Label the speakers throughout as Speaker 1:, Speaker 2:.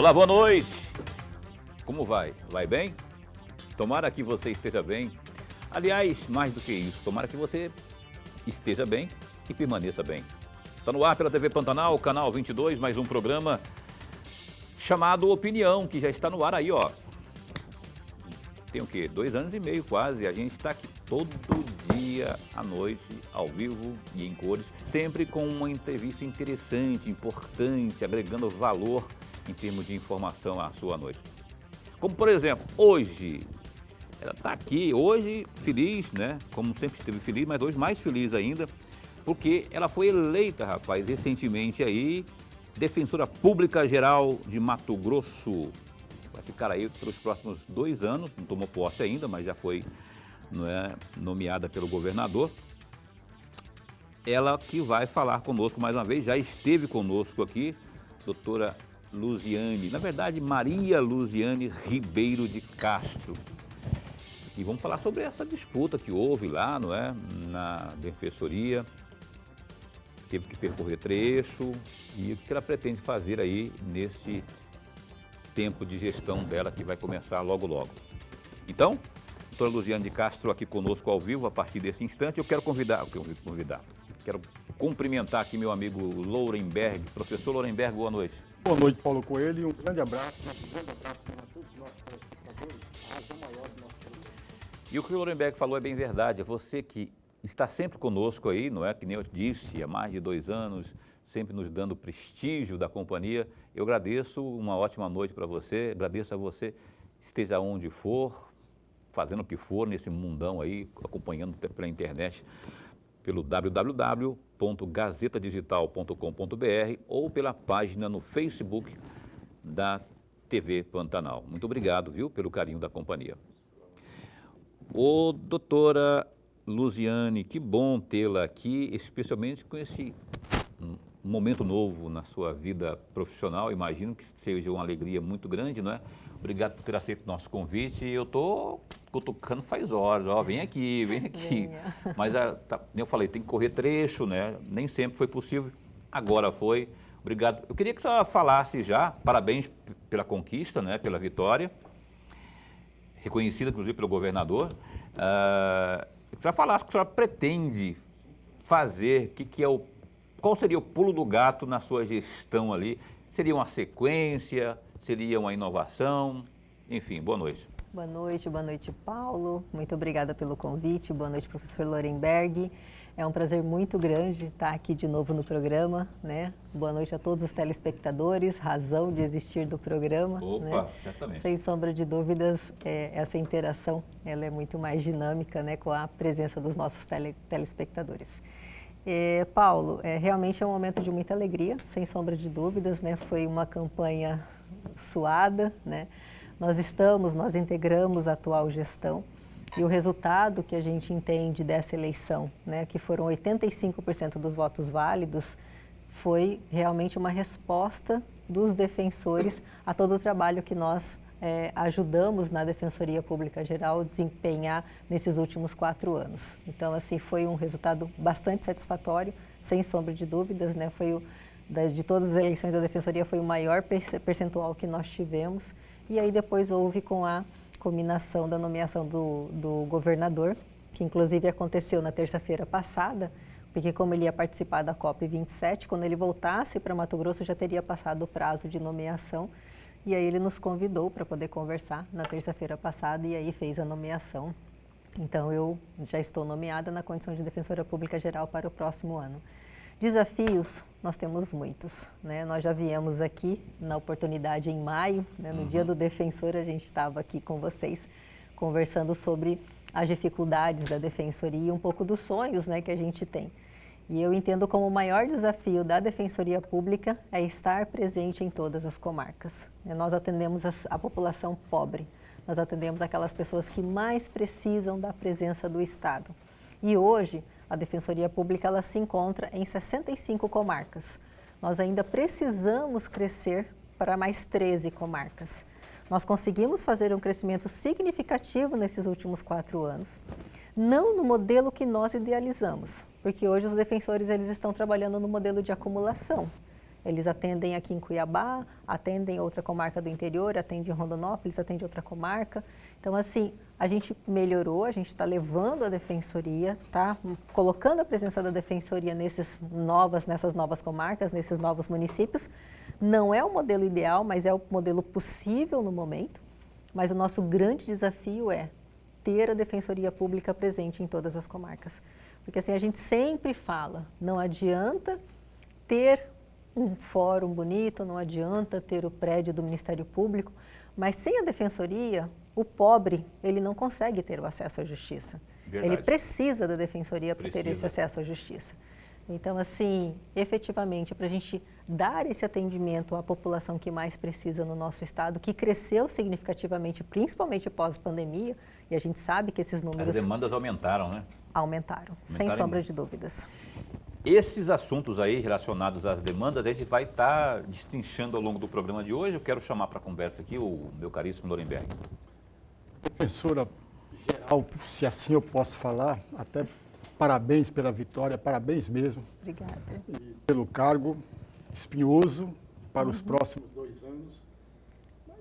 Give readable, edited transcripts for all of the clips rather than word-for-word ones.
Speaker 1: Olá, boa noite. Como vai? Vai bem? Tomara que você esteja bem. Aliás, mais do que isso, tomara que você esteja bem e permaneça bem. Está no ar pela TV Pantanal, canal 22, mais um programa chamado Opinião, que já está no ar aí, ó. Tem o quê? 2 anos e meio quase. A gente está aqui todo dia à noite, ao vivo e em cores, sempre com uma entrevista interessante, importante, agregando valor em termos de informação à sua noite. Como, por exemplo, hoje, ela está aqui, hoje feliz, né? Como sempre esteve feliz, mas hoje mais feliz ainda, porque ela foi eleita, rapaz, recentemente aí, Defensora Pública Geral de Mato Grosso. Vai ficar aí pelos próximos 2 anos, não tomou posse ainda, mas já foi nomeada pelo governador. Ela que vai falar conosco mais uma vez, já esteve conosco aqui, doutora Luziane, na verdade Maria Luziane Ribeiro de Castro. E vamos falar sobre essa disputa que houve lá, na Defensoria. Teve que percorrer trecho e o que ela pretende fazer aí nesse tempo de gestão dela que vai começar logo logo. Então, doutora Luziane de Castro aqui conosco ao vivo a partir desse instante. Eu quero quero cumprimentar aqui meu amigo Lourenberg. Professor Lourenberg, boa noite.
Speaker 2: Boa noite, Paulo Coelho, e um grande abraço para todos os nossos telespectadores, a razão maior do nosso programa.
Speaker 1: E o que o Lourenberg falou é bem verdade, é você que está sempre conosco aí, não é? Que nem eu disse, há mais de 2 anos, sempre nos dando prestígio da companhia. Eu agradeço, uma ótima noite para você, agradeço a você, esteja onde for, fazendo o que for nesse mundão aí, acompanhando pela internet, pelo www.gazetadigital.com.br ou pela página no Facebook da TV Pantanal. Muito obrigado, viu, pelo carinho da companhia. Ô, doutora Luziane, que bom tê-la aqui, especialmente com esse momento novo na sua vida profissional. Imagino que seja uma alegria muito grande, não é? Obrigado por ter aceito o nosso convite. Eu estou cutucando faz horas, ó, vem aqui. Mas, eu falei, tem que correr trecho, né? Nem sempre foi possível, agora foi. Obrigado. Eu queria que a senhora falasse já, parabéns pela conquista, né? Pela vitória, reconhecida inclusive pelo governador. Que a senhora falasse o que a senhora pretende fazer, qual seria o pulo do gato na sua gestão ali? Seria uma sequência? Seria uma inovação? Enfim, boa noite.
Speaker 3: Boa noite, Paulo. Muito obrigada pelo convite. Boa noite, professor Lourenberg. É um prazer muito grande estar aqui de novo no programa, né? Boa noite a todos os telespectadores, razão de existir do programa.
Speaker 1: Opa,
Speaker 3: né?
Speaker 1: Certamente.
Speaker 3: Sem sombra de dúvidas, essa interação ela é muito mais dinâmica, né, com a presença dos nossos telespectadores. Paulo, realmente é um momento de muita alegria, sem sombra de dúvidas, né? Foi uma campanha suada, né? Nós integramos a atual gestão e o resultado que a gente entende dessa eleição, né, que foram 85% dos votos válidos, foi realmente uma resposta dos defensores a todo o trabalho que nós ajudamos na Defensoria Pública Geral a desempenhar nesses últimos 4 anos. Então, assim, foi um resultado bastante satisfatório, sem sombra de dúvidas, né? De todas as eleições da Defensoria, foi o maior percentual que nós tivemos. E aí depois houve com a culminação da nomeação do governador, que inclusive aconteceu na terça-feira passada, porque como ele ia participar da COP27, quando ele voltasse para Mato Grosso já teria passado o prazo de nomeação. E aí ele nos convidou para poder conversar na terça-feira passada e aí fez a nomeação. Então eu já estou nomeada na condição de Defensora Pública Geral para o próximo ano. Desafios, nós temos muitos, né? Nós já viemos aqui na oportunidade em maio, né? No Dia do Defensor, a gente estava aqui com vocês conversando sobre as dificuldades da Defensoria e um pouco dos sonhos, né, que a gente tem. E eu entendo como o maior desafio da Defensoria Pública é estar presente em todas as comarcas. Nós atendemos a população pobre, nós atendemos aquelas pessoas que mais precisam da presença do Estado. E hoje, a Defensoria Pública ela se encontra em 65 comarcas. Nós ainda precisamos crescer para mais 13 comarcas. Nós conseguimos fazer um crescimento significativo nesses últimos 4 anos, não no modelo que nós idealizamos, porque hoje os defensores eles estão trabalhando no modelo de acumulação. Eles atendem aqui em Cuiabá, atendem outra comarca do interior, atendem em Rondonópolis, atendem outra comarca. Então, assim, a gente melhorou, a gente está levando a defensoria, tá colocando a presença da defensoria nessas novas comarcas, nesses novos municípios. Não é o modelo ideal, mas é o modelo possível no momento. Mas o nosso grande desafio é ter a defensoria pública presente em todas as comarcas. Porque assim, a gente sempre fala, não adianta ter um fórum bonito, não adianta ter o prédio do Ministério Público, mas sem a defensoria, o pobre, ele não consegue ter o acesso à justiça.
Speaker 1: Verdade.
Speaker 3: Ele precisa da defensoria para ter esse acesso à justiça. Então, assim, efetivamente, para a gente dar esse atendimento à população que mais precisa no nosso estado, que cresceu significativamente, principalmente pós-pandemia, e a gente sabe que esses números...
Speaker 1: As demandas aumentaram, né?
Speaker 3: Aumentaram, sem sombra de dúvidas.
Speaker 1: Esses assuntos aí relacionados às demandas, a gente vai estar destrinchando ao longo do programa de hoje. Eu quero chamar para a conversa aqui o meu caríssimo Lorenberg.
Speaker 2: Professora geral, se assim eu posso falar, até parabéns pela vitória, parabéns mesmo.
Speaker 3: Obrigada.
Speaker 2: E pelo cargo espinhoso para os próximos 2 anos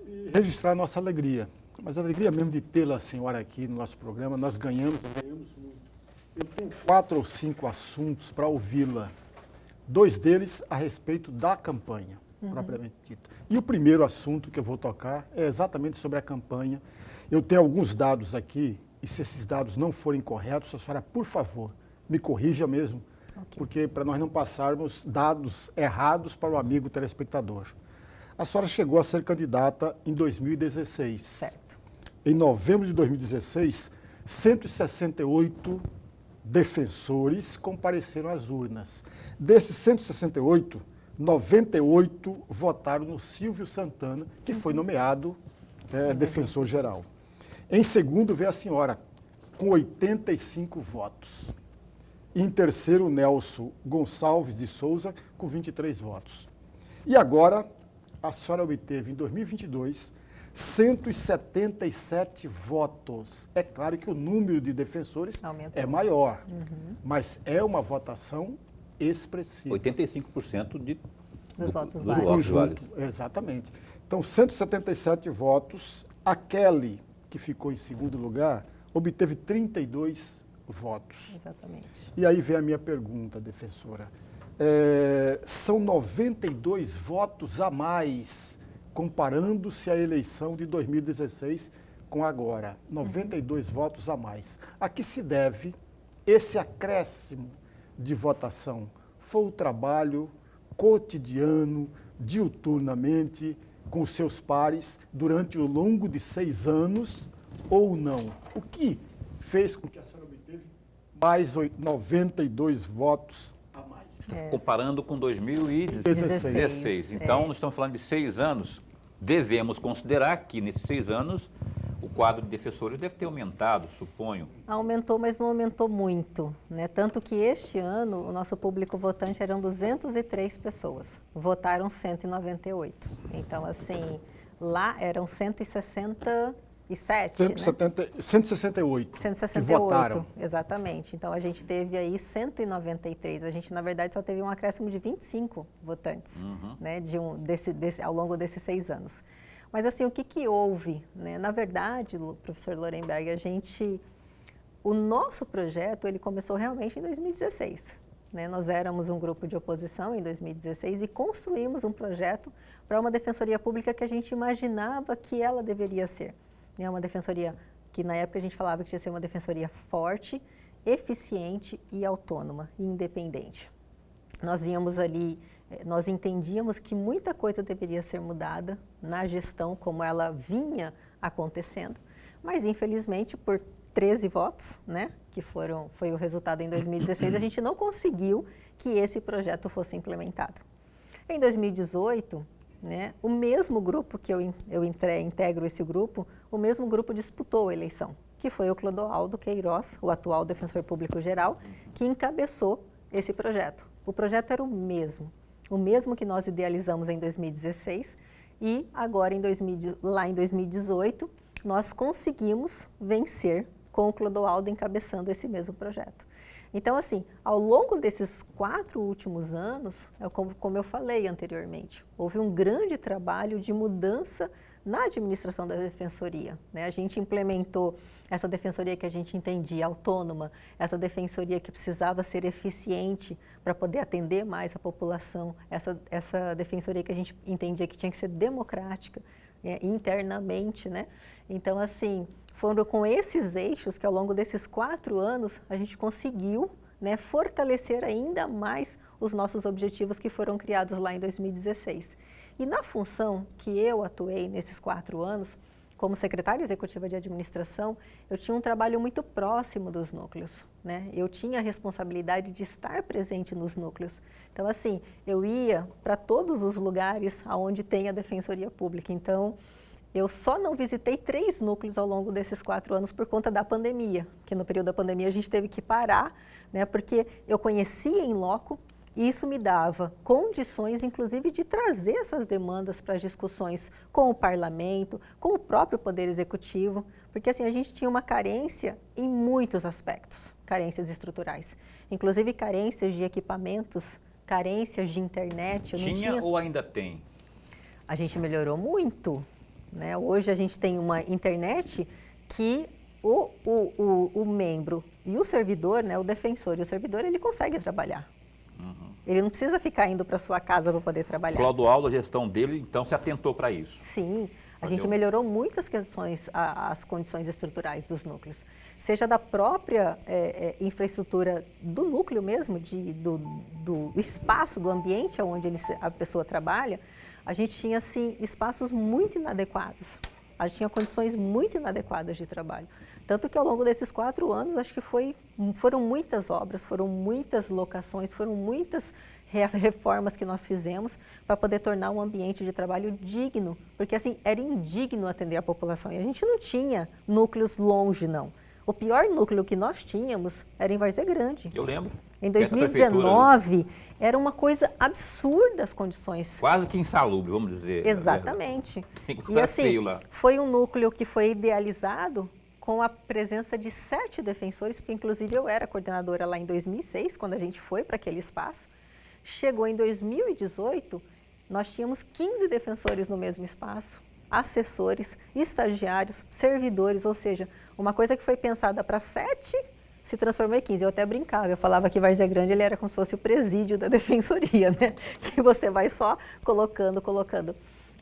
Speaker 2: e registrar nossa alegria. Mas a alegria mesmo de tê-la, senhora, aqui no nosso programa, nós ganhamos muito. Eu tenho 4 ou 5 assuntos para ouvi-la. 2 deles a respeito da campanha, propriamente dita. E o primeiro assunto que eu vou tocar é exatamente sobre a campanha. Eu tenho alguns dados aqui, e se esses dados não forem corretos, a senhora, por favor, me corrija mesmo, porque para nós não passarmos dados errados para o amigo telespectador. A senhora chegou a ser candidata em 2016.
Speaker 3: Certo.
Speaker 2: Em novembro de 2016, 168 defensores compareceram às urnas. Desses 168, 98 votaram no Silvio Santana, que foi nomeado defensor geral. Em segundo veio a senhora, com 85 votos. Em terceiro, Nelson Gonçalves de Souza, com 23 votos. E agora, a senhora obteve, em 2022, 177 votos. É claro que o número de defensores é maior, mas é uma votação expressiva.
Speaker 1: 85%
Speaker 3: dos votos
Speaker 1: válidos.
Speaker 2: Exatamente. Então, 177 votos. A Kelly, que ficou em segundo lugar, obteve 32 votos.
Speaker 3: Exatamente.
Speaker 2: E aí vem a minha pergunta, defensora. São 92 votos a mais, comparando-se à eleição de 2016 com agora. 92 votos a mais. A que se deve esse acréscimo de votação? Foi o trabalho cotidiano, diuturnamente, com os seus pares, durante o longo de 6 anos, ou não? O que fez com que a senhora obteve mais 92 votos a mais?
Speaker 1: Comparando com 2016. Então, nós estamos falando de 6 anos. Devemos considerar que, nesses 6 anos, o quadro de defensores deve ter aumentado, suponho.
Speaker 3: Aumentou, mas não aumentou muito, né? Tanto que este ano o nosso público votante eram 203 pessoas, votaram 198. Então, assim, lá eram 167,
Speaker 2: 168 que votaram.
Speaker 3: Exatamente. Então, a gente teve aí 193. A gente, na verdade, só teve um acréscimo de 25 votantes, né, ao longo desses 6 anos. Mas, assim, o que houve? Né? Na verdade, professor Lorenberg, o nosso projeto, ele começou realmente em 2016. Né? Nós éramos um grupo de oposição em 2016 e construímos um projeto para uma defensoria pública que a gente imaginava que ela deveria ser. Né? Uma defensoria que, na época, a gente falava que tinha que ser uma defensoria forte, eficiente e autônoma e independente. Nós víamos ali... Nós entendíamos que muita coisa deveria ser mudada na gestão como ela vinha acontecendo, mas infelizmente por 13 votos, né, que foi o resultado em 2016, a gente não conseguiu que esse projeto fosse implementado. Em 2018, né, o mesmo grupo que eu integro esse grupo, o mesmo grupo disputou a eleição, que foi o Clodoaldo Queiroz, o atual defensor público geral, que encabeçou esse projeto. O projeto era o mesmo que nós idealizamos em 2016 e agora lá em 2018 nós conseguimos vencer com o Clodoaldo encabeçando esse mesmo projeto. Então, assim, ao longo desses 4 últimos anos, como eu falei anteriormente, houve um grande trabalho de mudança na administração da defensoria, né? A gente implementou essa defensoria que a gente entendia autônoma, essa defensoria que precisava ser eficiente para poder atender mais a população, essa defensoria que a gente entendia que tinha que ser democrática, internamente, né? Então, assim, foram com esses eixos que ao longo desses 4 anos a gente conseguiu, né, fortalecer ainda mais os nossos objetivos que foram criados lá em 2016. E na função que eu atuei nesses 4 anos, como secretária executiva de administração, eu tinha um trabalho muito próximo dos núcleos, né? Eu tinha a responsabilidade de estar presente nos núcleos. Então, assim, eu ia para todos os lugares onde tem a Defensoria Pública. Então, eu só não visitei 3 núcleos ao longo desses 4 anos por conta da pandemia, que no período da pandemia a gente teve que parar, né? Porque eu conhecia em loco. E isso me dava condições, inclusive, de trazer essas demandas para as discussões com o parlamento, com o próprio Poder Executivo, porque assim, a gente tinha uma carência em muitos aspectos, carências estruturais, inclusive carências de equipamentos, carências de internet.
Speaker 1: Tinha ou ainda tem?
Speaker 3: A gente melhorou muito, né? Hoje a gente tem uma internet que o membro e o servidor, né, o defensor e o servidor, ele consegue trabalhar. Ele não precisa ficar indo para sua casa para poder trabalhar.
Speaker 1: Clodoaldo, a gestão dele, então, se atentou para isso.
Speaker 3: Sim, a gente melhorou muitas questões, as condições estruturais dos núcleos. Seja da própria infraestrutura do núcleo mesmo, do espaço, do ambiente onde a pessoa trabalha, a gente tinha, assim, espaços muito inadequados. A gente tinha condições muito inadequadas de trabalho. Tanto que ao longo desses 4 anos, acho que foram muitas obras, foram muitas locações, foram muitas reformas que nós fizemos para poder tornar um ambiente de trabalho digno, porque assim, era indigno atender a população e a gente não tinha núcleos longe, não. O pior núcleo que nós tínhamos era em Várzea Grande.
Speaker 1: Eu lembro.
Speaker 3: Em 2019, era uma coisa absurda as condições.
Speaker 1: Quase que insalubre, vamos dizer.
Speaker 3: Exatamente.
Speaker 1: E assim,
Speaker 3: foi um núcleo que foi idealizado com a presença de 7 defensores, porque inclusive eu era coordenadora lá em 2006, quando a gente foi para aquele espaço. Chegou em 2018, nós tínhamos 15 defensores no mesmo espaço, assessores, estagiários, servidores, ou seja, uma coisa que foi pensada para 7 se transformou em 15. Eu até brincava, eu falava que Várzea Grande ele era como se fosse o presídio da defensoria, né? Que você vai só colocando.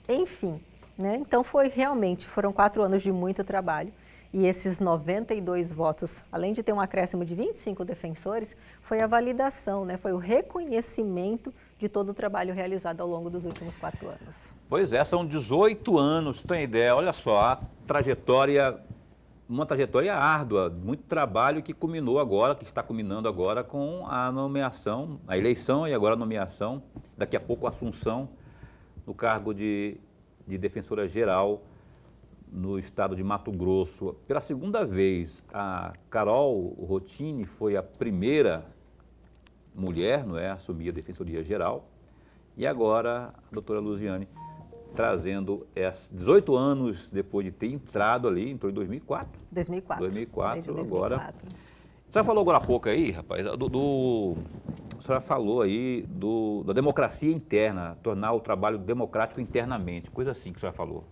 Speaker 3: Enfim, né? Então foram 4 anos de muito trabalho. E esses 92 votos, além de ter um acréscimo de 25 defensores, foi a validação, né? Foi o reconhecimento de todo o trabalho realizado ao longo dos últimos 4 anos.
Speaker 1: Pois é, são 18 anos, tem ideia, olha só, uma trajetória árdua, muito trabalho que culminou agora, que está culminando agora com a nomeação, a eleição e agora a nomeação, daqui a pouco a assunção no cargo de defensora geral no estado de Mato Grosso. Pela 2ª vez, a Carol Rotini foi a primeira mulher, não é, a assumir a Defensoria Geral, e agora a doutora Luziane trazendo 18 anos depois de ter entrado ali, entrou em 2004. 2004, agora. A senhora falou agora há pouco aí, rapaz, a senhora falou aí da democracia interna, tornar o trabalho democrático internamente, coisa assim que a senhora falou.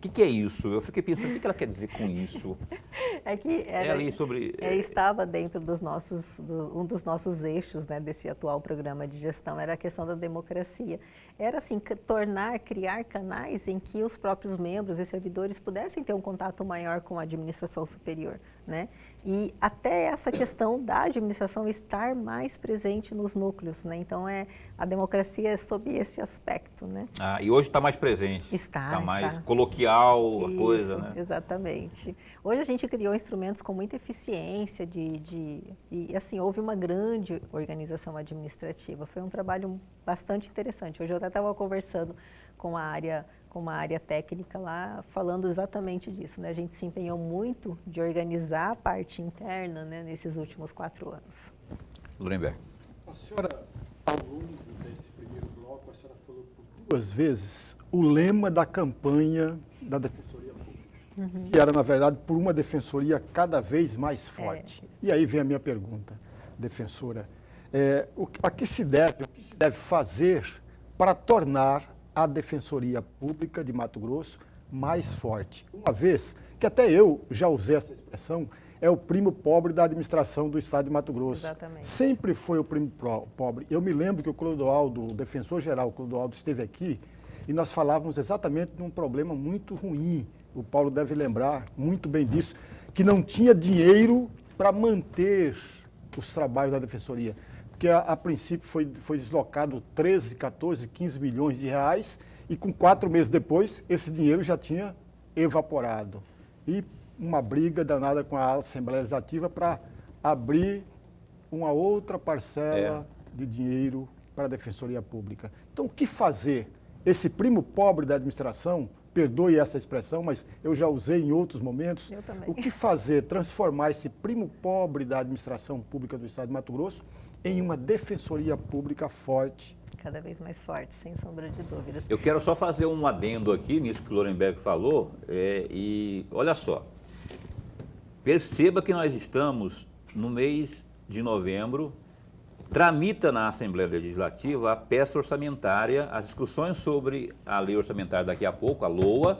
Speaker 1: O que é isso? Eu fiquei pensando, o que ela quer dizer com isso?
Speaker 3: É que estava dentro um dos nossos eixos, né, desse atual programa de gestão, era a questão da democracia. Era assim, criar canais em que os próprios membros e servidores pudessem ter um contato maior com a administração superior, né? E até essa questão da administração estar mais presente nos núcleos, né? Então, a democracia é sob esse aspecto, né?
Speaker 1: E hoje está mais presente.
Speaker 3: Está
Speaker 1: mais coloquial a coisa, né?
Speaker 3: Exatamente. Hoje a gente criou instrumentos com muita eficiência e assim, houve uma grande organização administrativa. Foi um trabalho bastante interessante. Hoje eu até estava conversando com uma área técnica lá, falando exatamente disso, né? A gente se empenhou muito de organizar a parte interna, né, nesses últimos 4 anos.
Speaker 1: Lurenberg.
Speaker 2: A senhora, ao longo desse primeiro bloco, a senhora falou por 2 vezes o lema da campanha da Defensoria Pública, que era, na verdade, por uma defensoria cada vez mais forte. E aí vem a minha pergunta. defensora, o que se deve fazer para tornar a Defensoria Pública de Mato Grosso mais forte? Uma vez que até eu já usei essa expressão, é o primo pobre da administração do Estado de Mato Grosso.
Speaker 3: Exatamente.
Speaker 2: Sempre foi o primo pobre. Eu me lembro que o Clodoaldo, o defensor-geral Clodoaldo, esteve aqui e nós falávamos exatamente de um problema muito ruim. O Paulo deve lembrar muito bem disso, que não tinha dinheiro para manter os trabalhos da Defensoria. Porque a princípio foi deslocado 13, 14, 15 milhões de reais e com 4 meses depois esse dinheiro já tinha evaporado. E uma briga danada com a Assembleia Legislativa para abrir uma outra parcela de dinheiro para a Defensoria Pública. Então, o que fazer? Esse primo pobre da administração, perdoe essa expressão, mas eu já usei em outros momentos.
Speaker 3: Eu também.
Speaker 2: O que fazer? Transformar esse primo pobre da administração pública do Estado de Mato Grosso em uma Defensoria Pública forte.
Speaker 3: Cada vez mais forte, sem sombra de dúvidas.
Speaker 1: Eu quero só fazer um adendo aqui nisso que o Lorenberg falou, e olha só, perceba que nós estamos no mês de novembro, tramita na Assembleia Legislativa a peça orçamentária, as discussões sobre a lei orçamentária daqui a pouco, a LOA,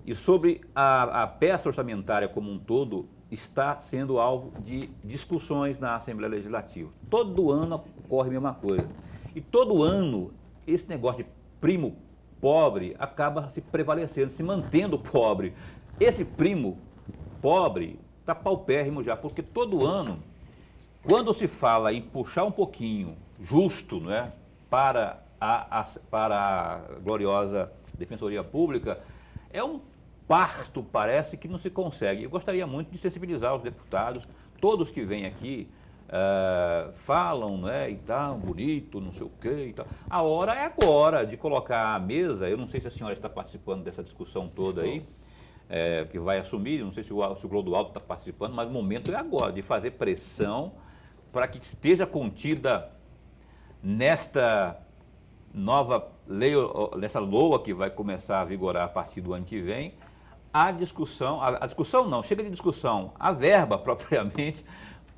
Speaker 1: e sobre a peça orçamentária como um todo está sendo alvo de discussões na Assembleia Legislativa. Todo ano ocorre a mesma coisa. E todo ano, esse negócio de primo pobre acaba se prevalecendo, se mantendo pobre. Esse primo pobre está paupérrimo já, porque todo ano, quando se fala em puxar um pouquinho justo, não é, para a gloriosa Defensoria Pública, é um parto, parece, que não se consegue. Eu gostaria muito de sensibilizar os deputados, todos que vêm aqui, falam, né, e tal, bonito, não sei o quê e tal. A hora é agora de colocar à mesa, eu não sei se a senhora está participando dessa discussão toda aí, que vai assumir, não sei se o Clodoaldo está participando, mas o momento é agora, de fazer pressão para que esteja contida nesta nova lei, nessa LOA que vai começar a vigorar a partir do ano que vem, a discussão não, chega de discussão, a verba propriamente,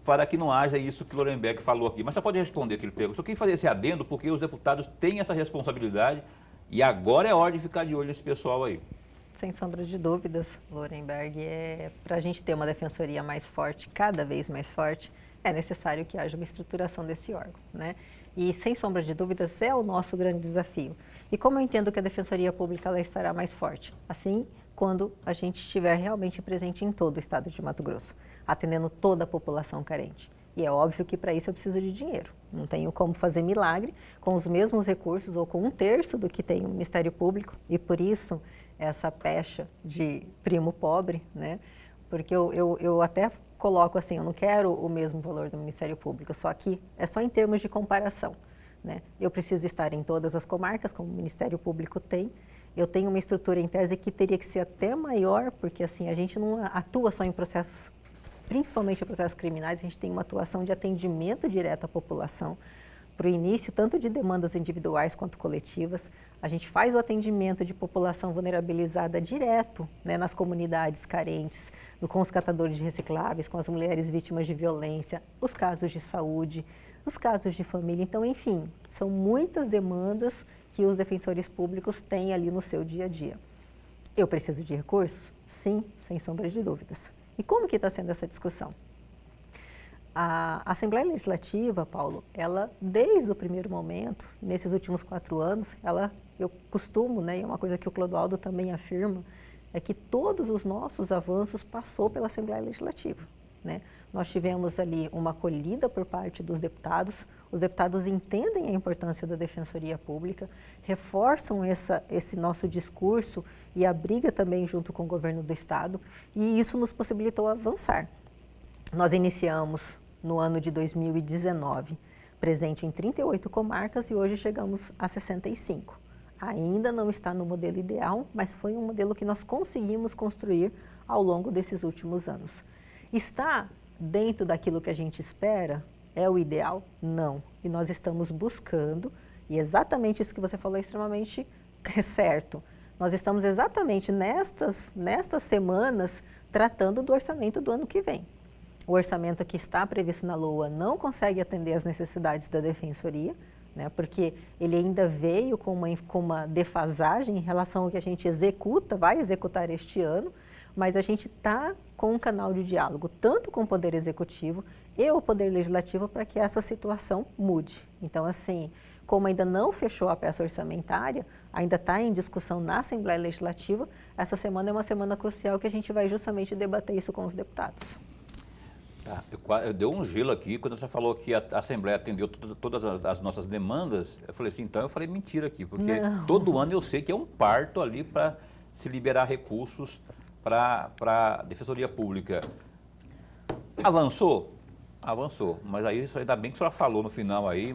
Speaker 1: para que não haja isso que o Lorenberg falou aqui. Mas você pode responder o que ele perguntou. Só queria fazer esse adendo, porque os deputados têm essa responsabilidade e agora é hora de ficar de olho nesse pessoal aí.
Speaker 3: Sem sombra de dúvidas, Lorenberg, para a gente ter uma defensoria mais forte, cada vez mais forte, é necessário que haja uma estruturação desse órgão, né? E, sem sombra de dúvidas, é o nosso grande desafio. E como eu entendo que a Defensoria Pública ela estará mais forte? Assim, quando a gente estiver realmente presente em todo o estado de Mato Grosso, atendendo toda a população carente. E é óbvio que para isso eu preciso de dinheiro. Não tenho como fazer milagre com os mesmos recursos ou com 1/3 do que tem o Ministério Público. E por isso, essa pecha de primo pobre, né? Porque eu até coloco assim, eu não quero o mesmo valor do Ministério Público, só que é só em termos de comparação, né? Eu preciso estar em todas as comarcas, como o Ministério Público tem. Eu tenho uma estrutura em tese que teria que ser até maior, porque assim, a gente não atua só em processos, principalmente em processos criminais, a gente tem uma atuação de atendimento direto à população, para o início, tanto de demandas individuais quanto coletivas. A gente faz o atendimento de população vulnerabilizada direto, né, nas comunidades carentes, com os catadores de recicláveis, com as mulheres vítimas de violência, os casos de saúde, os casos de família. Então, enfim, são muitas demandas que os defensores públicos têm ali no seu dia a dia. Eu preciso de recursos? Sim, sem sombra de dúvidas. E como que está sendo essa discussão? A Assembleia Legislativa, Paulo, ela, desde o primeiro momento, nesses últimos 4 anos, eu costumo, né, e é uma coisa que o Clodoaldo também afirma, é que todos os nossos avanços passou pela Assembleia Legislativa, né? Nós tivemos ali uma acolhida por parte dos deputados, os deputados entendem a importância da Defensoria Pública, reforçam esse nosso discurso e a briga também junto com o governo do Estado, e isso nos possibilitou avançar. Nós iniciamos no ano de 2019, presente em 38 comarcas e hoje chegamos a 65. Ainda não está no modelo ideal, mas foi um modelo que nós conseguimos construir ao longo desses últimos anos. Está dentro daquilo que a gente espera? É o ideal? Não. E nós estamos buscando, e exatamente isso que você falou é extremamente certo. Nós estamos exatamente nestas semanas tratando do orçamento do ano que vem. O orçamento que está previsto na LOA não consegue atender às necessidades da Defensoria, né, porque ele ainda veio com uma defasagem em relação ao que a gente executa, vai executar este ano, mas a gente está com um canal de diálogo tanto com o Poder Executivo e o Poder Legislativo para que essa situação mude. Então, assim, como ainda não fechou a peça orçamentária, ainda está em discussão na Assembleia Legislativa, essa semana é uma semana crucial que a gente vai justamente debater isso com os deputados.
Speaker 1: Tá, eu dei um gelo aqui, quando você falou que a Assembleia atendeu todas as nossas demandas, eu falei assim, então eu falei mentira aqui, porque todo ano eu sei que é um parto ali para se liberar recursos para a Defensoria Pública. Avançou? Avançou, mas aí isso ainda bem que a senhora falou no final aí,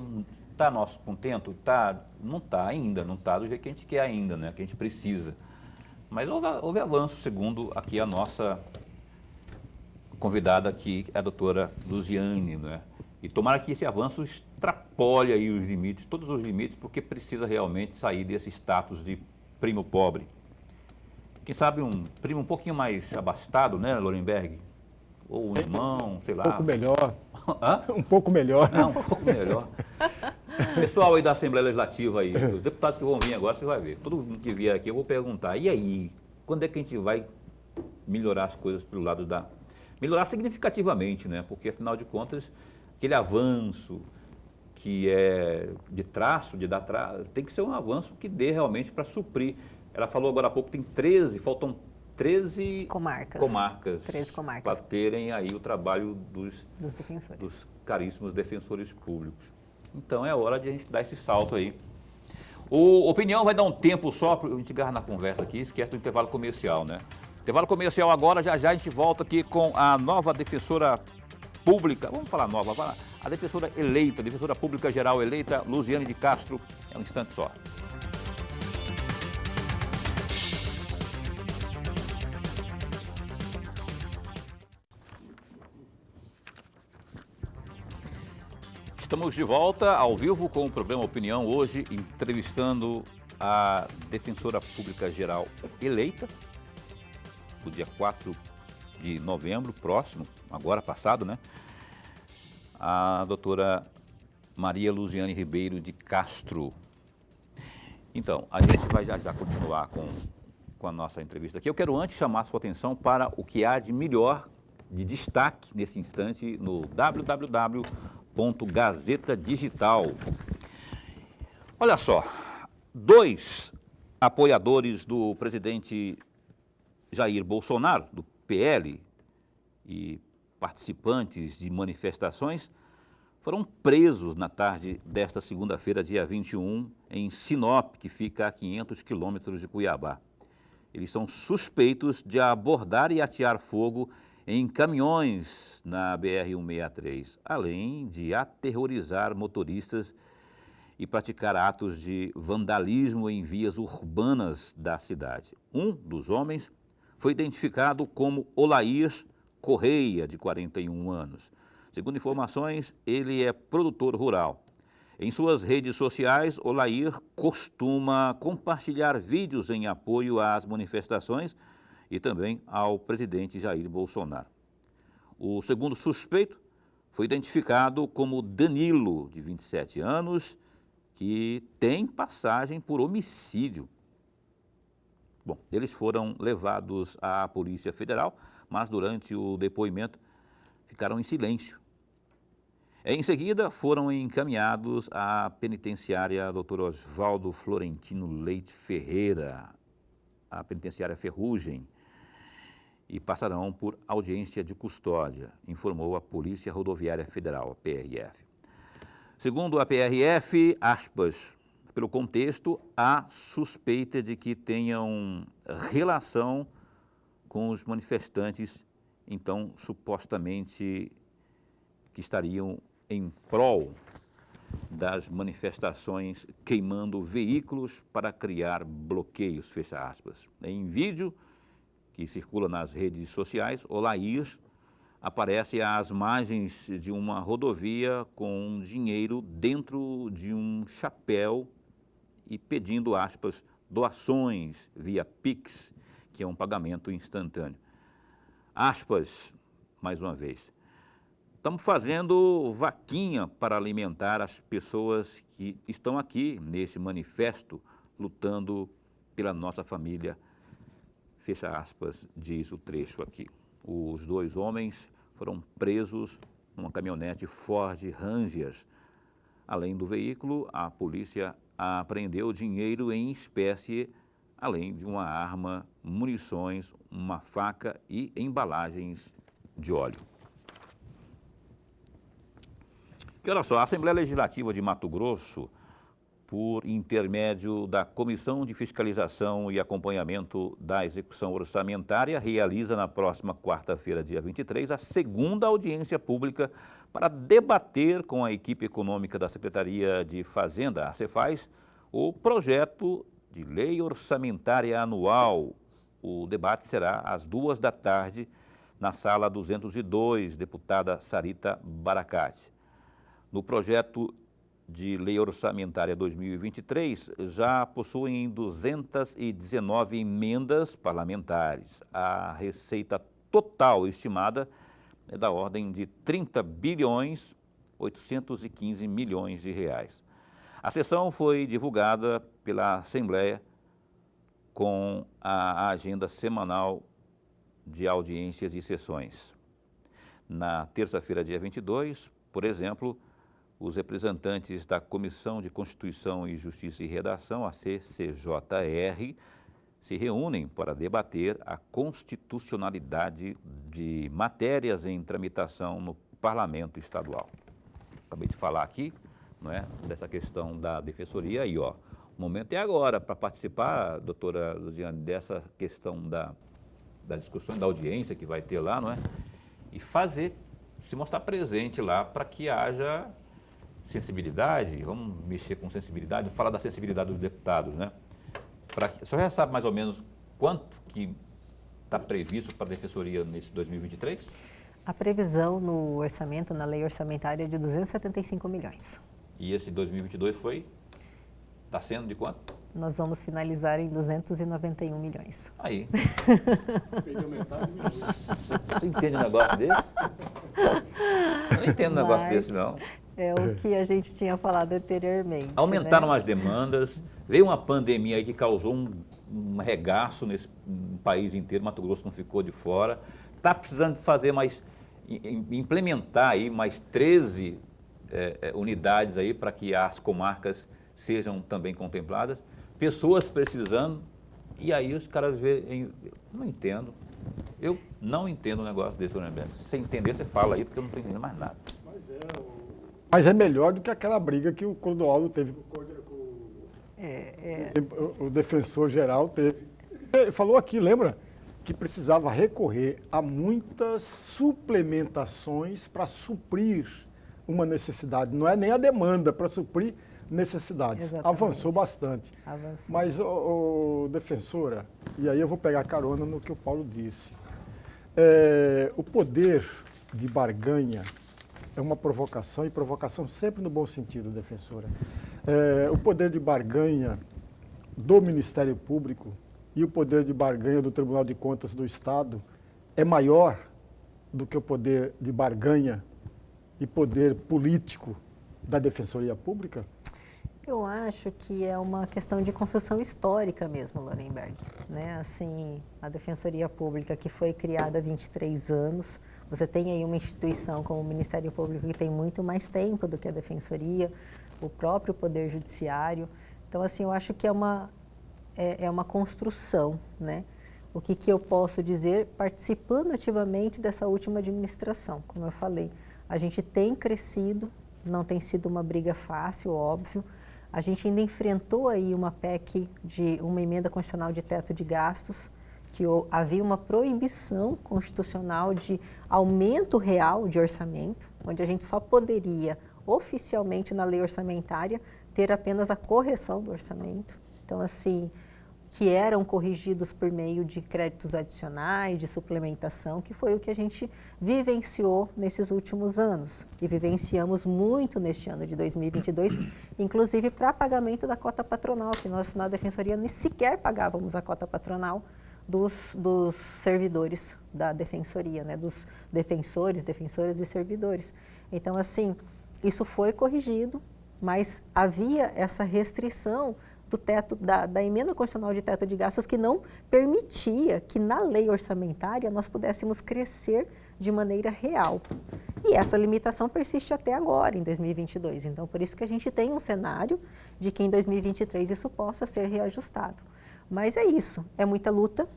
Speaker 1: está nosso contento? Tá, não está ainda, não está do jeito que a gente quer ainda, né, que a gente precisa. Mas houve avanço, segundo aqui a nossa convidada aqui, a doutora Luziane, né? E tomara que esse avanço extrapole aí os limites, todos os limites, porque precisa realmente sair desse status de primo pobre. Quem sabe um primo um pouquinho mais abastado, né, Lorenberg? Ou um irmão, sei lá.
Speaker 2: Um pouco melhor.
Speaker 1: Hã?
Speaker 2: Um pouco melhor.
Speaker 1: Não, um pouco melhor. Pessoal aí da Assembleia Legislativa aí, os deputados que vão vir agora, você vai ver. Todo mundo que vier aqui, eu vou perguntar, e aí, quando é que a gente vai melhorar as coisas pelo lado da... Melhorar significativamente, né? Porque, afinal de contas, aquele avanço que é de traço, de dar traço, tem que ser um avanço que dê realmente para suprir. Ela falou agora há pouco, tem 13, faltam 13 comarcas
Speaker 3: 13 comarcas.
Speaker 1: para terem aí o trabalho
Speaker 3: Dos defensores.
Speaker 1: dos caríssimos defensores públicos. Então é hora de a gente dar esse salto aí. O Opinião vai dar um tempo só para a gente agarrar na conversa aqui, esquece do intervalo comercial, né? Intervalo comercial agora, já a gente volta aqui com a nova defensora pública, vamos falar nova, a defensora eleita, a defensora pública geral eleita, Luziane de Castro, é um instante só. Estamos de volta ao vivo com o programa Opinião, hoje entrevistando a defensora pública geral eleita, do dia 4 de novembro próximo, agora passado, né? A doutora Maria Luziane Ribeiro de Castro. Então, a gente vai já continuar com a nossa entrevista aqui. Eu quero antes chamar a sua atenção para o que há de melhor, de destaque nesse instante no www.gazeta Digital. Olha só, 2 apoiadores do presidente Jair Bolsonaro, do PL, e participantes de manifestações, foram presos na tarde desta segunda-feira, dia 21, em Sinop, que fica a 500 quilômetros de Cuiabá. Eles são suspeitos de abordar e atear fogo em caminhões na BR-163, além de aterrorizar motoristas e praticar atos de vandalismo em vias urbanas da cidade. Um dos homens foi identificado como Olair Correia, de 41 anos. Segundo informações, ele é produtor rural. Em suas redes sociais, Olair costuma compartilhar vídeos em apoio às manifestações e também ao presidente Jair Bolsonaro. O segundo suspeito foi identificado como Danilo, de 27 anos, que tem passagem por homicídio. Bom, eles foram levados à Polícia Federal, mas durante o depoimento ficaram em silêncio. Em seguida, foram encaminhados à penitenciária Dr. Oswaldo Florentino Leite Ferreira, a penitenciária Ferrugem, e passarão por audiência de custódia, informou a Polícia Rodoviária Federal, a PRF. Segundo a PRF, aspas, pelo contexto, há suspeita de que tenham relação com os manifestantes, então, supostamente, que estariam em prol das manifestações queimando veículos para criar bloqueios, fecha aspas. Em vídeo que circula nas redes sociais, Olair aparece às margens de uma rodovia com dinheiro dentro de um chapéu e pedindo, aspas, doações via Pix, que é um pagamento instantâneo. Aspas, mais uma vez, estamos fazendo vaquinha para alimentar as pessoas que estão aqui neste manifesto, lutando pela nossa família. Fecha aspas, diz o trecho aqui. Os 2 homens foram presos numa caminhonete Ford Ranger. Além do veículo, a polícia apreendeu dinheiro em espécie, além de uma arma, munições, uma faca e embalagens de óleo. E olha só, a Assembleia Legislativa de Mato Grosso, por intermédio da Comissão de Fiscalização e Acompanhamento da Execução Orçamentária, realiza na próxima quarta-feira, dia 23, a segunda audiência pública para debater com a equipe econômica da Secretaria de Fazenda, a Cefaz, o projeto de lei orçamentária anual. O debate será às 14h na sala 202, deputada Sarita Baracate. No projeto de lei orçamentária 2023, já possuem 219 emendas parlamentares. A receita total estimada é da ordem de 30.815 bilhões de reais. A sessão foi divulgada pela Assembleia com a agenda semanal de audiências e sessões. Na terça-feira, dia 22, por exemplo, os representantes da Comissão de Constituição e Justiça e Redação, a CCJR, se reúnem para debater a constitucionalidade de matérias em tramitação no Parlamento Estadual. Acabei de falar aqui, não é, dessa questão da Defensoria aí, ó. O momento é agora para participar, doutora Luziane, dessa questão da discussão, da audiência que vai ter lá, não é? E se mostrar presente lá para que haja sensibilidade, vamos mexer com sensibilidade, falar da sensibilidade dos deputados, né? O senhor já sabe mais ou menos quanto que está previsto para a Defensoria nesse 2023?
Speaker 3: A previsão no orçamento, na lei orçamentária, é de 275 milhões.
Speaker 1: E esse 2022 está sendo de quanto?
Speaker 3: Nós vamos finalizar em 291 milhões.
Speaker 1: Aí.
Speaker 2: Perdeu metade do minuto.
Speaker 1: Você entende um negócio desse? Eu não entendo um negócio desse, não.
Speaker 3: É o que a gente tinha falado anteriormente.
Speaker 1: Aumentaram
Speaker 3: né?
Speaker 1: as demandas, veio uma pandemia aí que causou um regaço nesse país inteiro, Mato Grosso não ficou de fora. Está precisando de fazer mais, implementar aí mais 13 unidades aí para que as comarcas sejam também contempladas. Pessoas precisando, e aí os caras veem, não entendo. Eu não entendo um negócio desse, Dona Beto. Se você entender, você fala aí, porque eu não estou entendendo mais nada.
Speaker 2: Mas é melhor do que aquela briga que o Clodoaldo teve com o defensor geral teve. Ele falou aqui, lembra? Que precisava recorrer a muitas suplementações para suprir uma necessidade. Não é nem a demanda, para suprir necessidades.
Speaker 3: Exatamente.
Speaker 2: Avançou bastante.
Speaker 3: Avançou.
Speaker 2: Mas, defensora, e aí eu vou pegar carona no que o Paulo disse. O poder de barganha é uma provocação, e provocação sempre no bom sentido, defensora. O poder de barganha do Ministério Público e o poder de barganha do Tribunal de Contas do Estado é maior do que o poder de barganha e poder político da Defensoria Pública?
Speaker 3: Eu acho que é uma questão de construção histórica mesmo, Lorenberg. Né? Assim, a Defensoria Pública, que foi criada há 23 anos, você tem aí uma instituição como o Ministério Público que tem muito mais tempo do que a Defensoria, o próprio Poder Judiciário. Então, assim, eu acho que é uma construção, né? O que eu posso dizer participando ativamente dessa última administração? Como eu falei, a gente tem crescido, não tem sido uma briga fácil, óbvio. A gente ainda enfrentou aí uma PEC de uma emenda constitucional de teto de gastos, que havia uma proibição constitucional de aumento real de orçamento, onde a gente só poderia, oficialmente na lei orçamentária, ter apenas a correção do orçamento. Então, assim, que eram corrigidos por meio de créditos adicionais, de suplementação, que foi o que a gente vivenciou nesses últimos anos. E vivenciamos muito neste ano de 2022, inclusive para pagamento da cota patronal, que nós na Defensoria nem sequer pagávamos a cota patronal, dos servidores da defensoria, né? Dos defensores, defensoras e servidores. Então, assim, isso foi corrigido, mas havia essa restrição do teto, da emenda constitucional de teto de gastos que não permitia que na lei orçamentária nós pudéssemos crescer de maneira real. E essa limitação persiste até agora, em 2022. Então, por isso que a gente tem um cenário de que em 2023 isso possa ser reajustado. Mas é isso, é muita luta,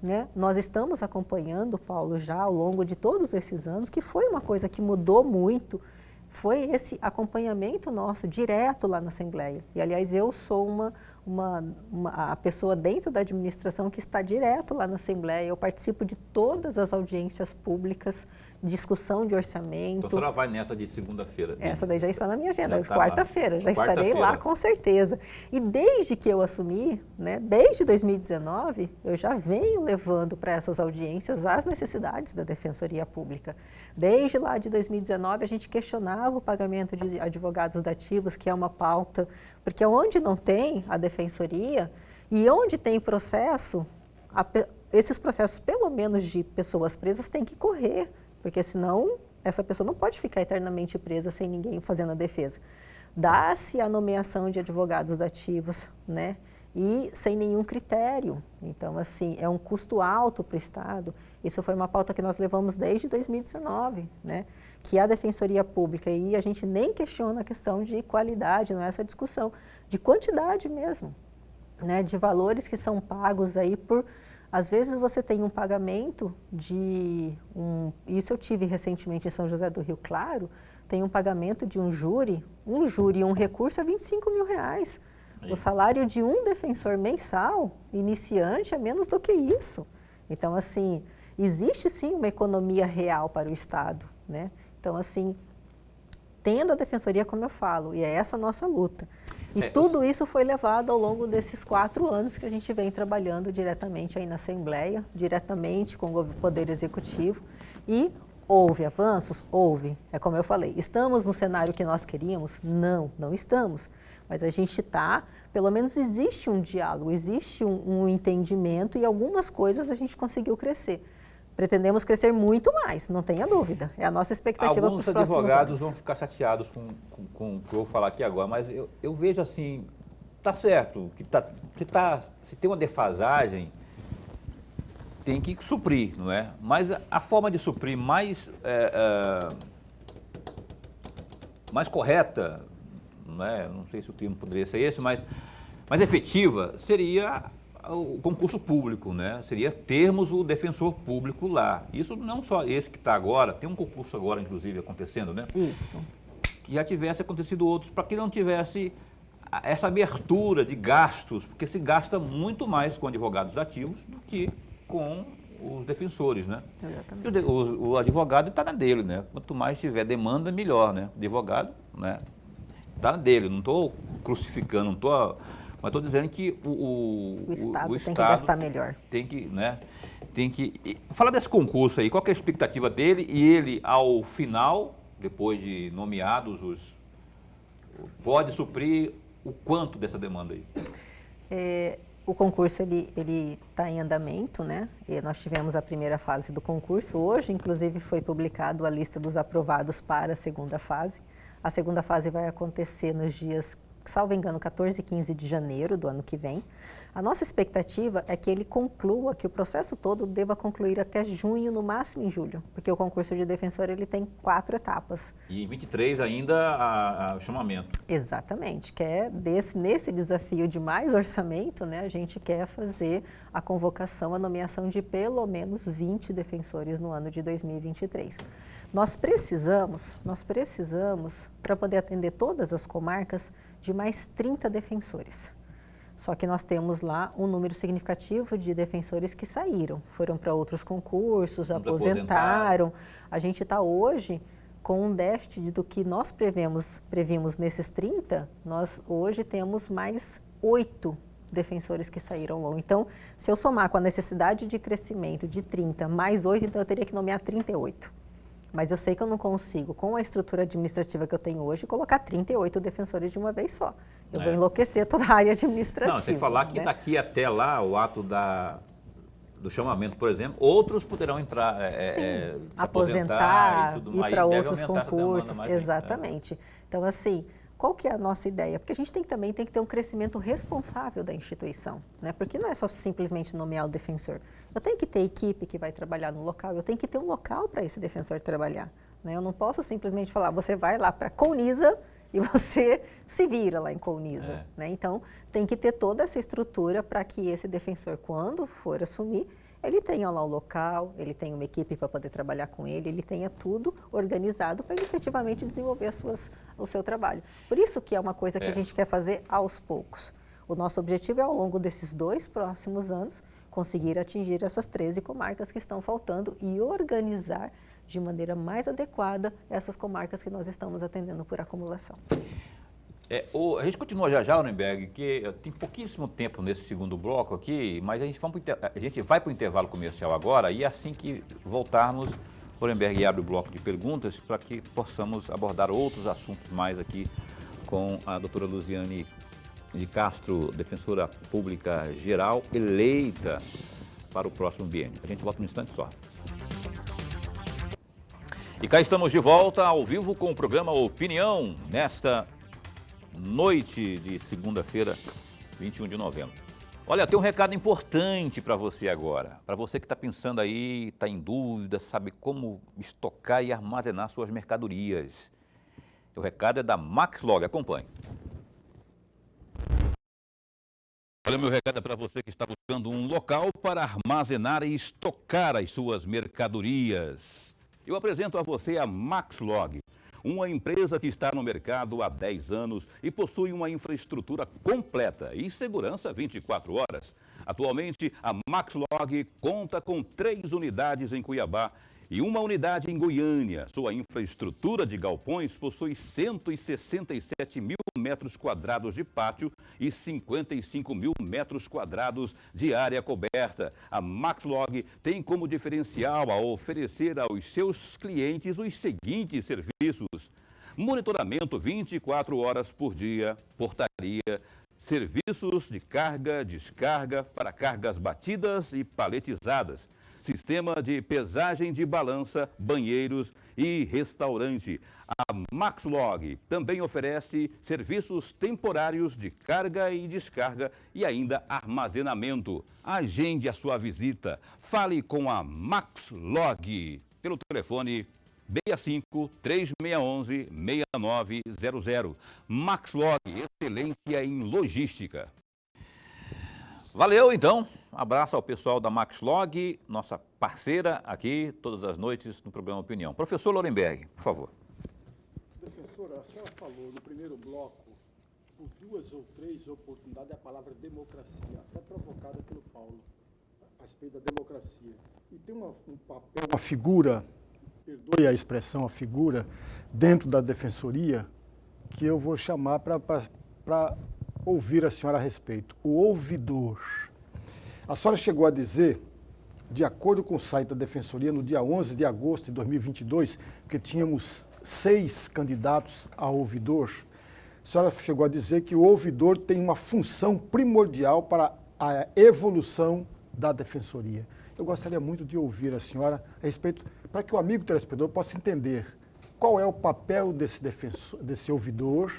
Speaker 3: né? Nós estamos acompanhando, Paulo, já ao longo de todos esses anos, que foi uma coisa que mudou muito, foi esse acompanhamento nosso direto lá na Assembleia. E, aliás, eu sou a pessoa dentro da administração que está direto lá na Assembleia. Eu participo de todas as audiências públicas, discussão de orçamento.
Speaker 1: Então, a senhora vai nessa de segunda-feira?
Speaker 3: Essa daí já está na minha agenda, de
Speaker 1: tá
Speaker 3: quarta-feira. Já estarei lá, com certeza. E desde que eu assumi, né, desde 2019, eu já venho levando para essas audiências as necessidades da Defensoria Pública. Desde lá de 2019, a gente questionava o pagamento de advogados dativos, que é uma pauta, porque onde não tem a Defensoria e onde tem processo, esses processos, pelo menos de pessoas presas, têm que correr, porque senão essa pessoa não pode ficar eternamente presa sem ninguém fazendo a defesa. Dá-se a nomeação de advogados dativos, né? E sem nenhum critério. Então, assim, é um custo alto para o Estado. Isso foi uma pauta que nós levamos desde 2019, né? Que a Defensoria Pública, e a gente nem questiona a questão de qualidade, não é essa discussão, de quantidade mesmo, né? De valores que são pagos aí por... Às vezes você tem um pagamento isso eu tive recentemente em São José do Rio Claro, tem um pagamento de um júri e um recurso é R$25 mil. O salário de um defensor mensal, iniciante, é menos do que isso. Então, assim, existe sim uma economia real para o Estado, né? Então, assim, tendo a Defensoria, como eu falo, e é essa a nossa luta. E tudo isso foi levado ao longo desses 4 anos que a gente vem trabalhando diretamente aí na Assembleia, diretamente com o Poder Executivo. E houve avanços? Houve. É como eu falei, estamos no cenário que nós queríamos? Não, não estamos. Mas a gente está, pelo menos existe um diálogo, existe um entendimento e algumas coisas a gente conseguiu crescer. Pretendemos crescer muito mais, não tenha dúvida. É a nossa expectativa para os próximos anos.
Speaker 1: Alguns advogados vão ficar chateados com o que eu vou falar aqui agora, mas eu vejo assim, tá certo, se tem uma defasagem, tem que suprir, não é? Mas a forma de suprir mais correta, não sei se o termo poderia ser esse, mas mais efetiva, seria o concurso público, né? Seria termos o defensor público lá. Isso não só esse que está agora, tem um concurso agora, inclusive, acontecendo, né?
Speaker 3: Isso.
Speaker 1: Que já tivesse acontecido outros, para que não tivesse essa abertura de gastos, porque se gasta muito mais com advogados dativos do que com os defensores, né?
Speaker 3: Exatamente.
Speaker 1: O advogado está na dele, né? Quanto mais tiver demanda, melhor, né? O advogado, né? Está na dele. Não estou crucificando, não estou... Mas estou dizendo que o
Speaker 3: Estado tem que gastar melhor.
Speaker 1: Tem que... Falar desse concurso aí, qual que é a expectativa dele? E ele, ao final, depois de nomeados, pode suprir o quanto dessa demanda aí?
Speaker 3: O concurso ele está em andamento, né? E nós tivemos a primeira fase do concurso. Hoje, inclusive, foi publicado a lista dos aprovados para a segunda fase. A segunda fase vai acontecer nos dias, salvo engano, 14 e 15 de janeiro do ano que vem. A nossa expectativa é que ele conclua, que o processo todo deva concluir até junho, no máximo em julho, porque o concurso de defensor ele tem 4 etapas.
Speaker 1: E em 23 ainda o chamamento.
Speaker 3: Exatamente, que é nesse desafio de mais orçamento, né, a gente quer fazer a convocação, a nomeação de pelo menos 20 defensores no ano de 2023. Nós precisamos, para poder atender todas as comarcas, de mais 30 defensores. Só que nós temos lá um número significativo de defensores que saíram, foram para outros concursos, aposentaram. A gente está hoje com um déficit do que nós previmos nesses 30, nós hoje temos mais 8 defensores que saíram longo. Então, se eu somar com a necessidade de crescimento de 30 mais 8, então eu teria que nomear 38. Mas eu sei que eu não consigo, com a estrutura administrativa que eu tenho hoje, colocar 38 defensores de uma vez só. Eu vou enlouquecer toda a área administrativa.
Speaker 1: Não, sem falar que daqui até lá, o ato do chamamento, por exemplo, outros poderão entrar, se
Speaker 3: aposentar,
Speaker 1: e tudo
Speaker 3: ir
Speaker 1: mais.
Speaker 3: para
Speaker 1: Deve
Speaker 3: outros
Speaker 1: aumentar essa demanda
Speaker 3: concursos,
Speaker 1: mais ainda, né?
Speaker 3: exatamente. Então, assim, qual que é a nossa ideia? Porque a gente também tem que ter um crescimento responsável da instituição, né? Porque não é só simplesmente nomear o defensor. Eu tenho que ter equipe que vai trabalhar no local, eu tenho que ter um local para esse defensor trabalhar, né? Eu não posso simplesmente falar, você vai lá para Colniza e você se vira lá em Colniza, né? Então, tem que ter toda essa estrutura para que esse defensor, quando for assumir, ele tenha lá o local, ele tenha uma equipe para poder trabalhar com ele tenha tudo organizado para ele efetivamente desenvolver o seu trabalho. Por isso que é uma coisa que a gente quer fazer aos poucos. O nosso objetivo é, ao longo desses 2 próximos anos, conseguir atingir essas 13 comarcas que estão faltando e organizar de maneira mais adequada essas comarcas que nós estamos atendendo por acumulação.
Speaker 1: A gente continua já, Lorenberg, que tem pouquíssimo tempo nesse segundo bloco aqui, mas a gente vai para o intervalo comercial agora e assim que voltarmos, Lorenberg abre o bloco de perguntas para que possamos abordar outros assuntos mais aqui com a doutora Luziane de Castro, defensora pública geral, eleita para o próximo biênio. A gente volta num instante só. E cá estamos de volta ao vivo com o programa Opinião, nesta noite de segunda-feira, 21 de novembro. Olha, tem um recado importante para você agora. Para você que está pensando aí, está em dúvida, sabe como estocar e armazenar suas mercadorias. O recado é da Maxlog. Acompanhe. Olha, meu recado é para você que está buscando um local para armazenar e estocar as suas mercadorias. Eu apresento a você a Maxlog, uma empresa que está no mercado há 10 anos e possui uma infraestrutura completa e segurança 24 horas. Atualmente, a Maxlog conta com 3 unidades em Cuiabá e uma unidade em Goiânia. Sua infraestrutura de galpões possui 167 mil metros quadrados de pátio e 55 mil metros quadrados de área coberta. A Maxlog tem como diferencial a oferecer aos seus clientes os seguintes serviços: monitoramento 24 horas por dia, portaria, serviços de carga, descarga para cargas batidas e paletizadas, sistema de pesagem de balança, banheiros e restaurante. A Maxlog também oferece serviços temporários de carga e descarga e ainda armazenamento. Agende a sua visita. Fale com a Maxlog pelo telefone 65 3611 6900. Maxlog, excelência em logística. Valeu, então. Abraço ao pessoal da Maxlog, nossa parceira aqui todas as noites no programa Opinião. Professor Lorenberg, por favor.
Speaker 2: Professora, a senhora falou no primeiro bloco, por 2 ou 3 oportunidades, a palavra democracia, até provocada pelo Paulo, a respeito da democracia. E tem um papel, uma figura, perdoe a expressão, a figura, dentro da defensoria, que eu vou chamar para ouvir a senhora a respeito. O ouvidor. A senhora chegou a dizer, de acordo com o site da Defensoria, no dia 11 de agosto de 2022, que tínhamos 6 candidatos a ouvidor, a senhora chegou a dizer que o ouvidor tem uma função primordial para a evolução da Defensoria. Eu gostaria muito de ouvir a senhora a respeito, para que o amigo telespectador possa entender qual é o papel desse ouvidor,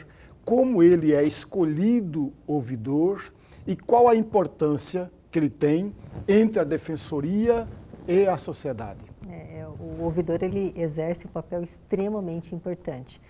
Speaker 2: como ele é escolhido ouvidor e qual a importância que ele tem entre a Defensoria e a sociedade.
Speaker 3: O ouvidor, ele exerce um papel extremamente importante.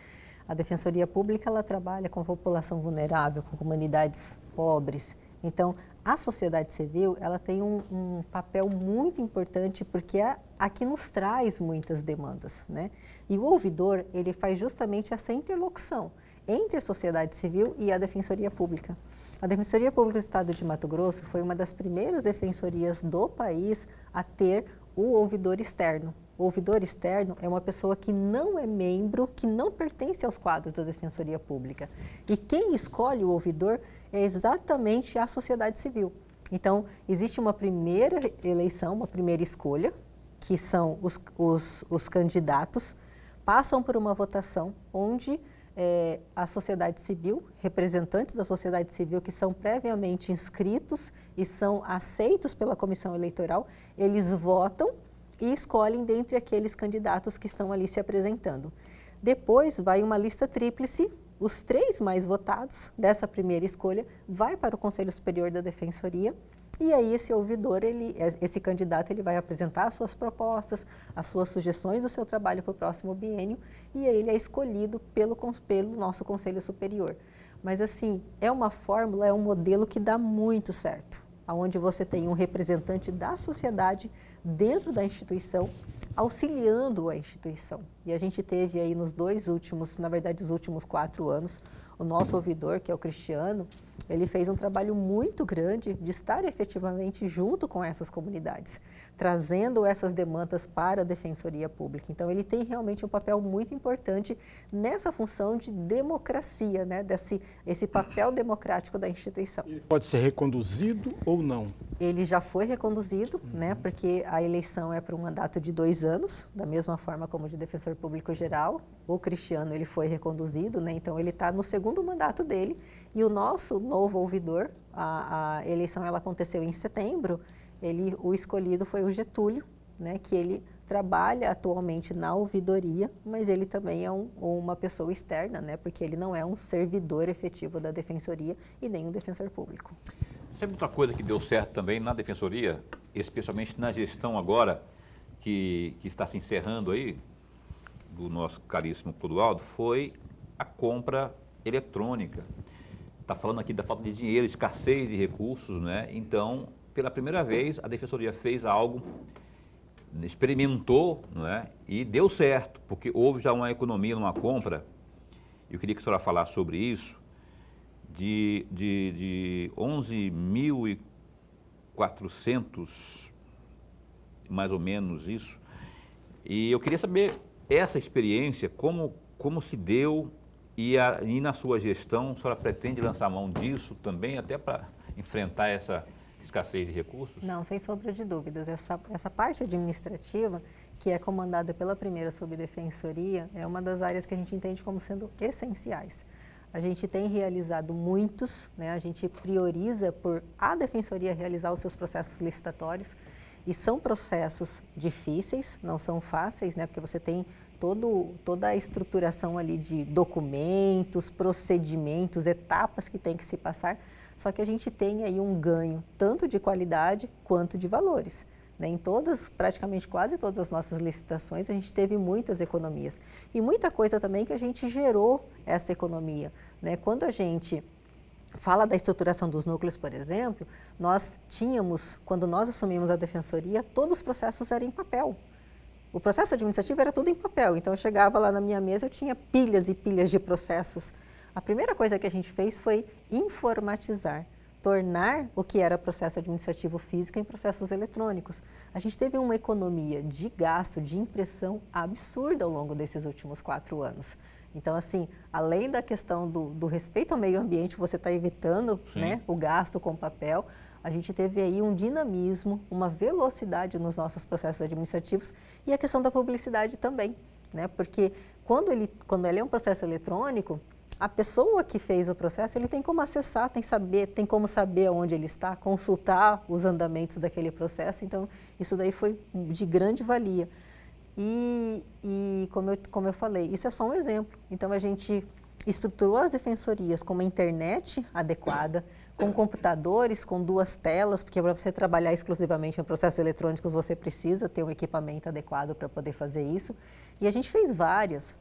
Speaker 3: A Defensoria Pública, ela trabalha com a população vulnerável, com comunidades pobres. Então, a sociedade civil, ela tem um papel muito importante porque é a que nos traz muitas demandas, né? E o ouvidor, ele faz justamente essa interlocução entre a sociedade civil e a Defensoria Pública. A Defensoria Pública do Estado de Mato Grosso foi uma das primeiras defensorias do país a ter o ouvidor externo. O ouvidor externo é uma pessoa que não é membro, que não pertence aos quadros da Defensoria Pública. E quem escolhe o ouvidor é exatamente a sociedade civil. Então, existe uma primeira eleição, uma primeira escolha, que são os candidatos, passam por uma votação onde a sociedade civil, representantes da sociedade civil que são previamente inscritos e são aceitos pela comissão eleitoral, eles votam e escolhem dentre aqueles candidatos que estão ali se apresentando. Depois vai uma lista tríplice, os 3 mais votados dessa primeira escolha vai para o Conselho Superior da Defensoria e aí esse ouvidor, esse candidato, ele vai apresentar as suas propostas, as suas sugestões do seu trabalho para o próximo biênio e aí ele é escolhido pelo nosso Conselho Superior. Mas assim, é uma fórmula, é um modelo que dá muito certo, onde você tem um representante da sociedade dentro da instituição, auxiliando a instituição. E a gente teve aí nos os últimos 4 anos, o nosso ouvidor, que é o Cristiano, ele fez um trabalho muito grande de estar efetivamente junto com essas comunidades, trazendo essas demandas para a Defensoria Pública. Então, ele tem realmente um papel muito importante nessa função de democracia, né? Esse papel democrático da instituição.
Speaker 2: Ele pode ser reconduzido ou não?
Speaker 3: Ele já foi reconduzido, né? Porque a eleição é para um mandato de 2 anos, da mesma forma como de Defensor Público Geral. O Cristiano, ele foi reconduzido, né? Então, ele está no 2º mandato dele. E o nosso novo ouvidor, a eleição ela aconteceu em setembro, o escolhido foi o Getúlio, né, que ele trabalha atualmente na ouvidoria, mas ele também é uma pessoa externa, né, porque ele não é um servidor efetivo da Defensoria e nem um defensor público.
Speaker 1: Sabe outra coisa que deu certo também na Defensoria, especialmente na gestão agora, que está se encerrando aí, do nosso caríssimo Clodoaldo, foi a compra eletrônica. Está falando aqui da falta de dinheiro, escassez de recursos, né? Então, pela primeira vez, a Defensoria fez algo, experimentou, não é? E deu certo, porque houve já uma economia numa compra. Eu queria que a senhora falasse sobre isso, de 11.400, mais ou menos isso. E eu queria saber essa experiência, como se deu. E na sua gestão, a senhora pretende lançar mão disso também, até para enfrentar essa escassez de recursos?
Speaker 3: Não, sem sombra de dúvidas. Essa parte administrativa, que é comandada pela primeira subdefensoria, é uma das áreas que a gente entende como sendo essenciais. A gente tem realizado muitos, né? A gente prioriza por a Defensoria realizar os seus processos licitatórios, e são processos difíceis, não são fáceis, né? Porque você tem toda a estruturação ali de documentos, procedimentos, etapas que tem que se passar, só que a gente tem aí um ganho tanto de qualidade quanto de valores. Né? Em praticamente quase todas as nossas licitações, a gente teve muitas economias. E muita coisa também que a gente gerou essa economia. Né? Quando a gente fala da estruturação dos núcleos, por exemplo, quando nós assumimos a Defensoria, todos os processos eram em papel. O processo administrativo era tudo em papel, então eu chegava lá na minha mesa, eu tinha pilhas e pilhas de processos. A primeira coisa que a gente fez foi informatizar, tornar o que era processo administrativo físico em processos eletrônicos. A gente teve uma economia de gasto, de impressão absurda ao longo desses últimos 4 anos. Então, assim, além da questão do respeito ao meio ambiente, você está evitando, né, o gasto com papel, a gente teve aí um dinamismo, uma velocidade nos nossos processos administrativos e a questão da publicidade também, né? Porque quando ele é um processo eletrônico, a pessoa que fez o processo, ele tem como acessar, tem como saber onde ele está, consultar os andamentos daquele processo, então isso daí foi de grande valia. E como eu falei, isso é só um exemplo. Então a gente estruturou as defensorias com uma internet adequada, com computadores, com 2 telas, porque para você trabalhar exclusivamente em processos eletrônicos, você precisa ter um equipamento adequado para poder fazer isso. E a gente fez várias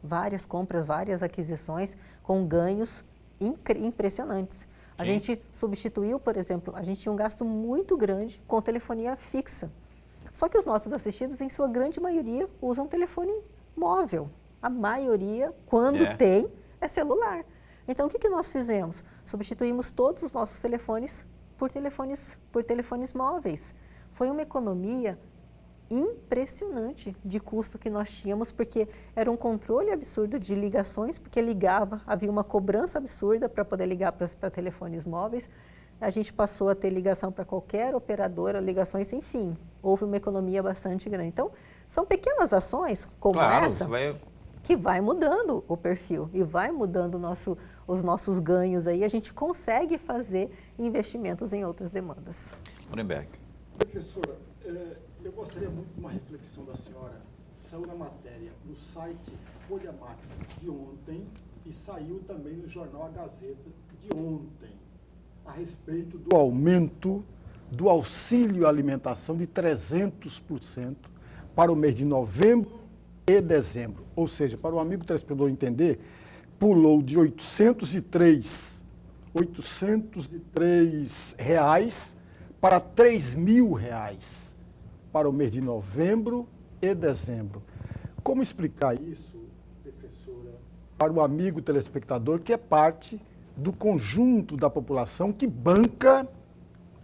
Speaker 3: compras, várias aquisições com ganhos impressionantes. A gente substituiu, por exemplo, a gente tinha um gasto muito grande com telefonia fixa. Só que os nossos assistidos, em sua grande maioria, usam telefone móvel. A maioria, quando tem, é celular. Então, o que nós fizemos? Substituímos todos os nossos telefones por telefones móveis. Foi uma economia impressionante de custo que nós tínhamos, porque era um controle absurdo de ligações, porque havia uma cobrança absurda para poder ligar para telefones móveis. A gente passou a ter ligação para qualquer operadora, ligações sem fim. Houve uma economia bastante grande. Então, são pequenas ações como essa que vai mudando o perfil e vai mudando os nossos ganhos aí, a gente consegue fazer investimentos em outras demandas.
Speaker 1: Nuremberg.
Speaker 2: Professora, eu gostaria muito de uma reflexão da senhora. Saiu na matéria no site Folha Max de ontem e saiu também no jornal A Gazeta de ontem, a respeito do aumento do auxílio alimentação de 300% para o mês de novembro e dezembro. Ou seja, para o amigo telespectador entender, pulou de R$ 803 reais para R$ 3.000 para o mês de novembro e dezembro. Como explicar isso, professora, para o amigo telespectador que é parte do conjunto da população que banca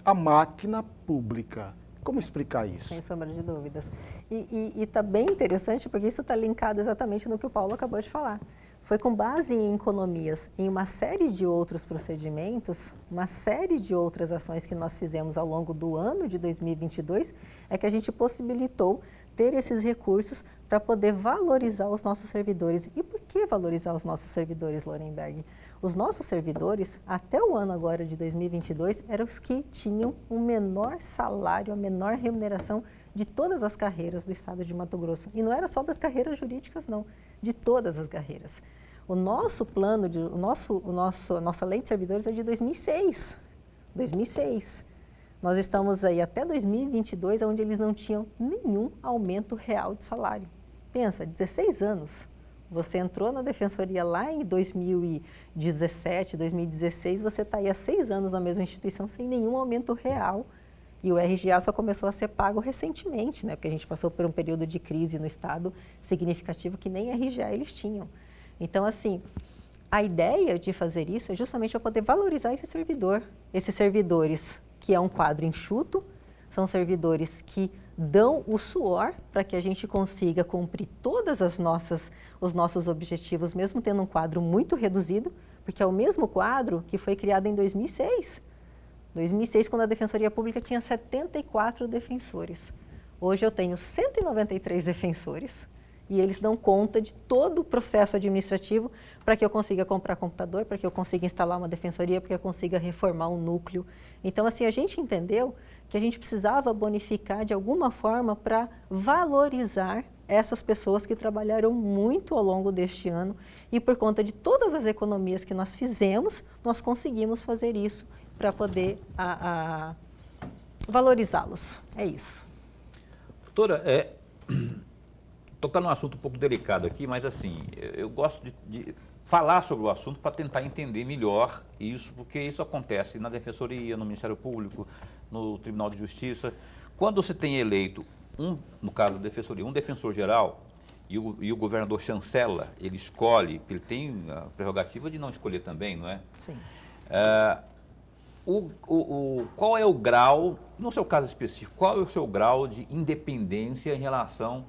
Speaker 2: a máquina pública? Como explicar isso?
Speaker 3: Sem sombra de dúvidas. E está bem interessante porque isso está linkado exatamente no que o Paulo acabou de falar. Foi com base em economias, em uma série de outros procedimentos, uma série de outras ações que nós fizemos ao longo do ano de 2022, é que a gente possibilitou ter esses recursos para poder valorizar os nossos servidores. E por que valorizar os nossos servidores, Lorenberg? Os nossos servidores, até o ano agora de 2022, eram os que tinham o menor salário, a menor remuneração de todas as carreiras do estado de Mato Grosso. E não era só das carreiras jurídicas, não, de todas as carreiras. O nosso plano, a nossa lei de servidores é de 2006. 2006. Nós estamos aí até 2022, onde eles não tinham nenhum aumento real de salário. Pensa, 16 anos. Você entrou na defensoria lá em 2017, 2016, você está aí há 6 anos na mesma instituição sem nenhum aumento real. E o RGA só começou a ser pago recentemente, né? Porque a gente passou por um período de crise no estado significativo que nem RGA eles tinham. Então, assim, a ideia de fazer isso é justamente para poder valorizar esse servidor. Esses servidores que é um quadro enxuto, são servidores que dão o suor para que a gente consiga cumprir todas os nossos objetivos, mesmo tendo um quadro muito reduzido, porque é o mesmo quadro que foi criado em 2006. 2006, quando a Defensoria Pública tinha 74 defensores. Hoje eu tenho 193 defensores e eles dão conta de todo o processo administrativo para que eu consiga comprar computador, para que eu consiga instalar uma defensoria, para que eu consiga reformar um núcleo. Então, assim, a gente entendeu que a gente precisava bonificar de alguma forma para valorizar essas pessoas que trabalharam muito ao longo deste ano e por conta de todas as economias que nós fizemos, nós conseguimos fazer isso para poder valorizá-los. É isso.
Speaker 1: Doutora, tocar num assunto um pouco delicado aqui, mas assim, eu gosto de falar sobre o assunto para tentar entender melhor isso, porque isso acontece na Defensoria, no Ministério Público, no Tribunal de Justiça. Quando você tem eleito, no caso da Defensoria, um defensor geral, e o governador chancela, ele escolhe, porque ele tem a prerrogativa de não escolher também, não é?
Speaker 3: Sim.
Speaker 1: Qual é o grau, no seu caso específico, qual é o seu grau de independência em relação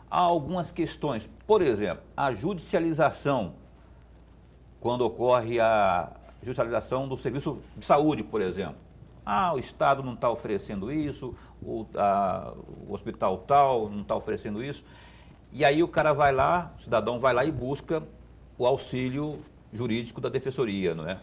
Speaker 1: a algumas questões? Por exemplo, a judicialização, quando ocorre a judicialização do serviço de saúde, por exemplo. O Estado não está oferecendo isso, o hospital tal não está oferecendo isso. E aí o cara vai lá, o cidadão vai lá e busca o auxílio jurídico da Defensoria, não é?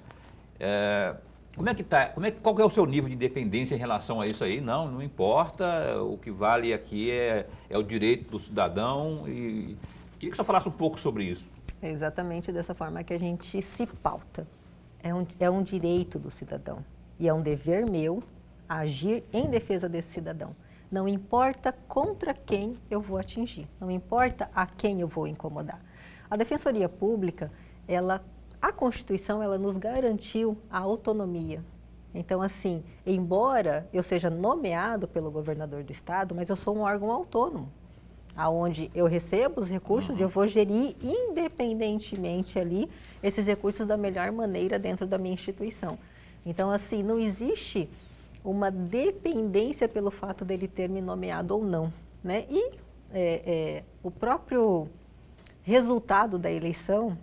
Speaker 1: Qual que é o seu nível de independência em relação a isso aí? Não importa, o que vale aqui é o direito do cidadão e queria que você falasse um pouco sobre isso.
Speaker 3: É exatamente dessa forma que a gente se pauta. É um direito do cidadão e é um dever meu agir em defesa desse cidadão. Não importa contra quem eu vou atingir, não importa a quem eu vou incomodar. A Defensoria Pública, a Constituição, ela nos garantiu a autonomia. Então, assim, embora eu seja nomeado pelo governador do estado, mas eu sou um órgão autônomo, aonde eu recebo os recursos e eu vou gerir independentemente ali esses recursos da melhor maneira dentro da minha instituição. Então, assim, não existe uma dependência pelo fato dele ter me nomeado ou não, né? E o próprio resultado da eleição,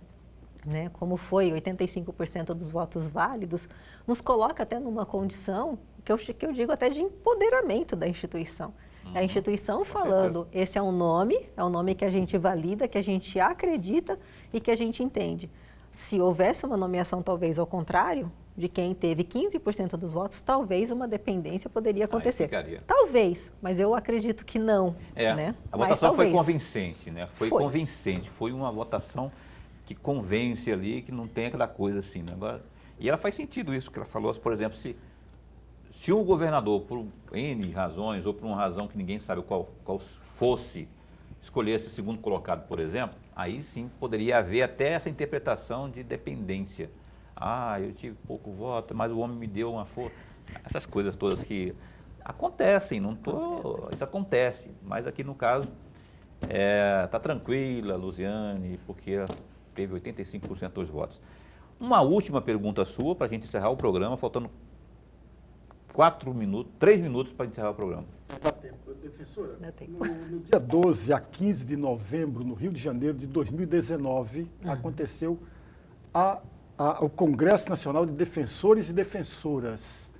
Speaker 3: né, como foi 85% dos votos válidos, nos coloca até numa condição que eu digo até de empoderamento da instituição. É a instituição falando, esse é um nome que a gente valida, que a gente acredita e que a gente entende. Se houvesse uma nomeação, talvez ao contrário, de quem teve 15% dos votos, talvez uma dependência poderia acontecer. Talvez, mas eu acredito que não. Né?
Speaker 1: A votação foi convincente, né? Foi convincente, foi uma votação que convence ali, que não tem aquela coisa assim, né? Agora, e ela faz sentido isso que ela falou, por exemplo, se um governador, por N razões, ou por uma razão que ninguém sabe qual fosse, escolhesse o segundo colocado, por exemplo, aí sim poderia haver até essa interpretação de dependência. Ah, eu tive pouco voto, mas o homem me deu uma força. Essas coisas todas que acontecem, isso acontece, mas aqui no caso, está tranquila, Luziane, porque teve 85% dos votos. Uma última pergunta sua para a gente encerrar o programa, faltando 3 minutos para encerrar o programa.
Speaker 2: Dá tempo. Defensora, no dia 12 a 15 de novembro, no Rio de Janeiro de 2019, aconteceu o Congresso Nacional de Defensores e Defensoras.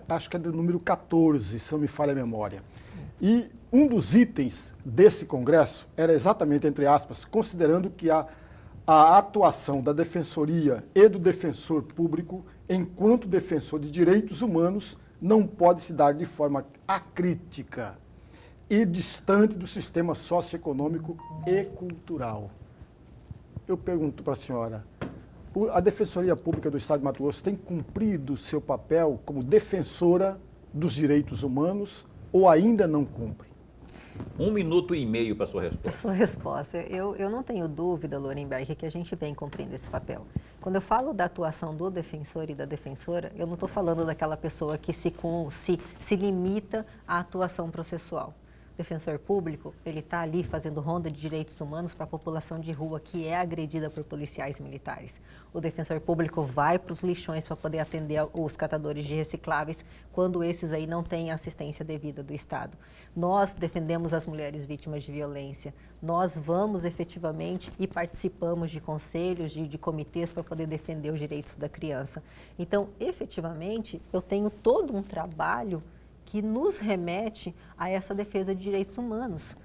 Speaker 2: Acho que é do número 14, se não me falha a memória. Sim. E um dos itens desse congresso era exatamente, entre aspas, considerando que a atuação da Defensoria e do Defensor Público, enquanto defensor de direitos humanos, não pode se dar de forma acrítica e distante do sistema socioeconômico e cultural. Eu pergunto para a senhora, a Defensoria Pública do Estado de Mato Grosso tem cumprido o seu papel como defensora dos direitos humanos ou ainda não cumpre?
Speaker 1: 1 minuto e meio para a sua resposta.
Speaker 3: A sua resposta. Eu não tenho dúvida, Lorenberg, que a gente vem cumprindo esse papel. Quando eu falo da atuação do defensor e da defensora, eu não estou falando daquela pessoa que se limita à atuação processual. O defensor público, ele está ali fazendo ronda de direitos humanos para a população de rua que é agredida por policiais militares. O defensor público vai para os lixões para poder atender os catadores de recicláveis quando esses aí não têm assistência devida do Estado. Nós defendemos as mulheres vítimas de violência. Nós vamos efetivamente e participamos de conselhos, de comitês para poder defender os direitos da criança. Então, efetivamente, eu tenho todo um trabalho que nos remete a essa defesa de direitos humanos.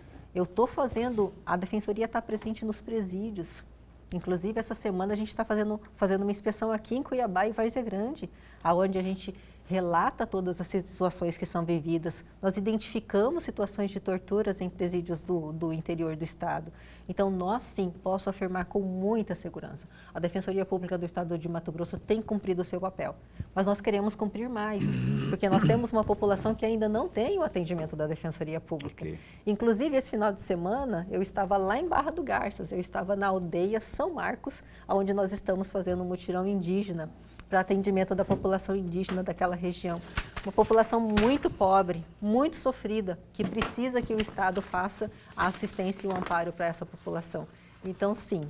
Speaker 3: A Defensoria está presente nos presídios. Inclusive, essa semana a gente está fazendo uma inspeção aqui em Cuiabá e Várzea Grande, onde a gente relata todas as situações que são vividas. Nós identificamos situações de torturas em presídios do interior do Estado. Então, nós sim, posso afirmar com muita segurança, a Defensoria Pública do Estado de Mato Grosso tem cumprido o seu papel. Mas nós queremos cumprir mais, porque nós temos uma população que ainda não tem o atendimento da Defensoria Pública. Okay. Inclusive, esse final de semana, eu estava lá em Barra do Garças, eu estava na aldeia São Marcos, onde nós estamos fazendo um mutirão indígena para atendimento da população indígena daquela região. Uma população muito pobre, muito sofrida, que precisa que o Estado faça a assistência e o amparo para essa população. Então, sim,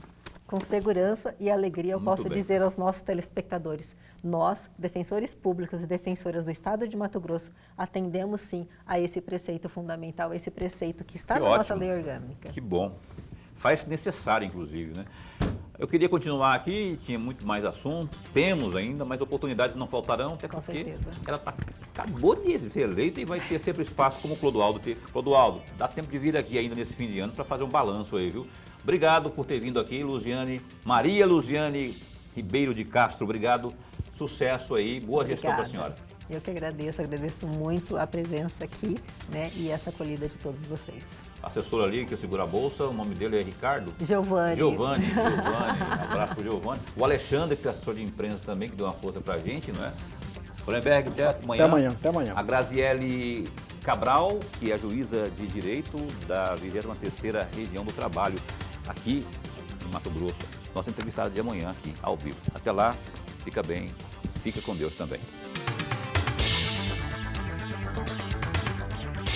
Speaker 3: com segurança e alegria eu posso dizer aos nossos telespectadores, nós, defensores públicos e defensoras do Estado de Mato Grosso, atendemos sim a esse preceito fundamental, a esse preceito que está na nossa lei orgânica.
Speaker 1: Que bom. Faz necessário, inclusive, né? Eu queria continuar aqui, tinha muito mais assunto, temos ainda, mas oportunidades não faltarão, até porque ela acabou de ser eleita e vai ter sempre espaço como o Clodoaldo teve. Clodoaldo, dá tempo de vir aqui ainda nesse fim de ano para fazer um balanço aí, viu? Obrigado por ter vindo aqui, Maria Luziane Ribeiro de Castro, obrigado, sucesso aí, boa gestão para a senhora.
Speaker 3: Eu que agradeço muito a presença aqui, né, e essa acolhida de todos vocês.
Speaker 1: Assessor ali que segura a bolsa, o nome dele é Ricardo?
Speaker 3: Giovanni.
Speaker 1: Um abraço pro Giovanni. O Alexandre, que é assessor de imprensa também, que deu uma força pra gente, não é? Lorenberg, até amanhã.
Speaker 2: Até amanhã.
Speaker 1: A Graziele Cabral, que é juíza de direito da 23ª Região do Trabalho, aqui em Mato Grosso. Nossa entrevistada de amanhã aqui, ao vivo. Até lá, fica bem, fica com Deus também.